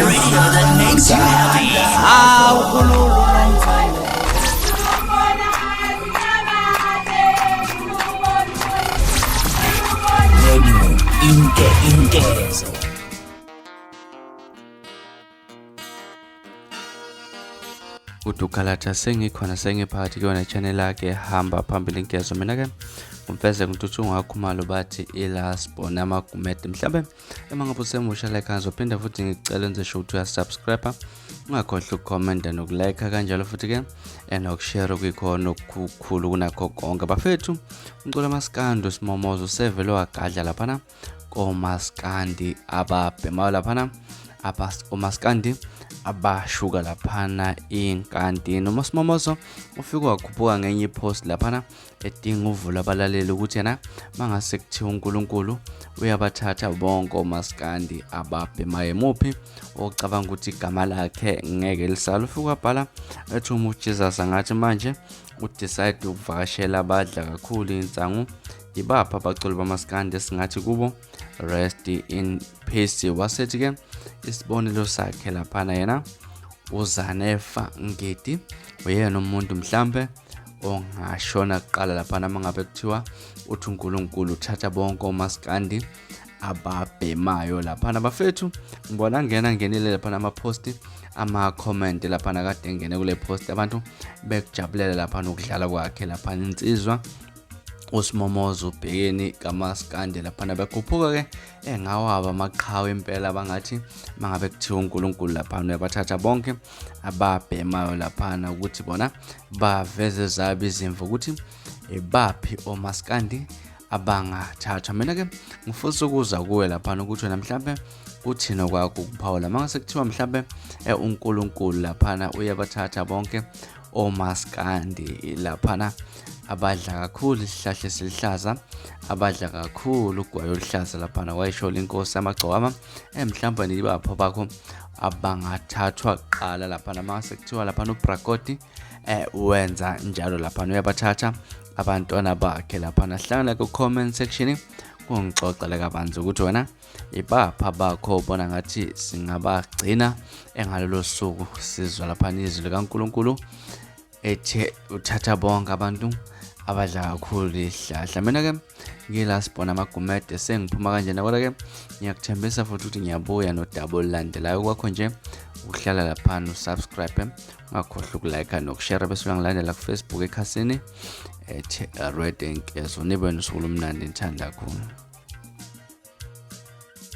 radio that makes you happy. Intezo. Udukalatha sengikhona sengiphakathi kuyona channel yakhe hamba phambili inkezo mina ke umfeze ngintuthu ungakhumalo bathi ilasbona amagumede mhlambe emangabe usemusha like ngizophinda futhi ngicela enze sure ukuthi uyasubscribe ungakhohlwa ukucomment nokulike kanjalo futhi ke nokushare kukhona okukhulu kunakho konke bafethu umculo amaskandi Smomoza usevele wagadla laphana komaskandi ababhema laphana omaskandi abashuka laphana inkantini noma Smomoza ufika wakhuphuka ngenye ipost laphana edinga uvula abalaleli ukuthi yena mangase kuthiwa uNkulunkulu uyabathatha bonke omaskandi ababhema emuphi ocabanga ukuthi igama lakhe ngeke lisala ufika wabhala ethi Jesus angathi manje udecide ukuvakashela abadla kakhulu insangu ibapha abaculi bamaskandi esingathi kubo rest in peace wasethi ke isibonelo sakhe laphana yena kuZANEFA ngidi uyena umuntu mhlambe ongashona kuqala laphana mangabe kuthiwa uthi uNkulunkulu uthatha bonke omaskandi ababhemayo laphana bafethu ngibona ngenile laphana ama-post ama-comment laphana kade ngene kule post abantu bekujabulela laphana ukudlala kwakhe laphana insizwa uSmomoza ubhekeni kamaskandi laphana bekhuphuka ke engawaba amaqhawe impela bangathi mangabe kuthiwa uNkulunkulu laphana uyabathatha bonke ababhemayo laphana ukuthi bona baveze zabo izimvu ukuthi ebaphi omaskandi abangathatha mina ke ngifisa ukuza kuwe laphana ukuthi wena mhlambe uthina kwakho ukuphawula mangase kuthiwa mhlambe uNkulunkulu laphana uyabathatha bonke omaskandi laphana abadla kakhulu isihlahla esilihlaza abadla kakhulu ugwayo oluhlaza laphana wayisho inkosi amagcwama mhlawumbe nibapho bakho abangathathwa qala laphana mase kuthiwa laphana uBrakoti wenza njalo laphana uyabathatha abantwana bakhe laphana hlangana ku comment section kungixoxela kabanzi ukuthi wena ibapha bakho ubona ngathi singabagcina engalolo suku sizwa laphana izwi likaNkulunkulu ethe uthatha bonke abantu abadla kakhulu ihlahla mina ke ngilasibona amagumede sengiphuma kanjena kodwa ke ngiyakuthembisa futhi ukuthi ngiyabuya nodouble landelayo kwakho nje ukuhlala laphana usubscribe ungakhohlwa ukulike nokushare bese uyangilandela ku Facebook ekhasini ethe red enkezo nibe nosuku lomnandi ngithanda kakhulu.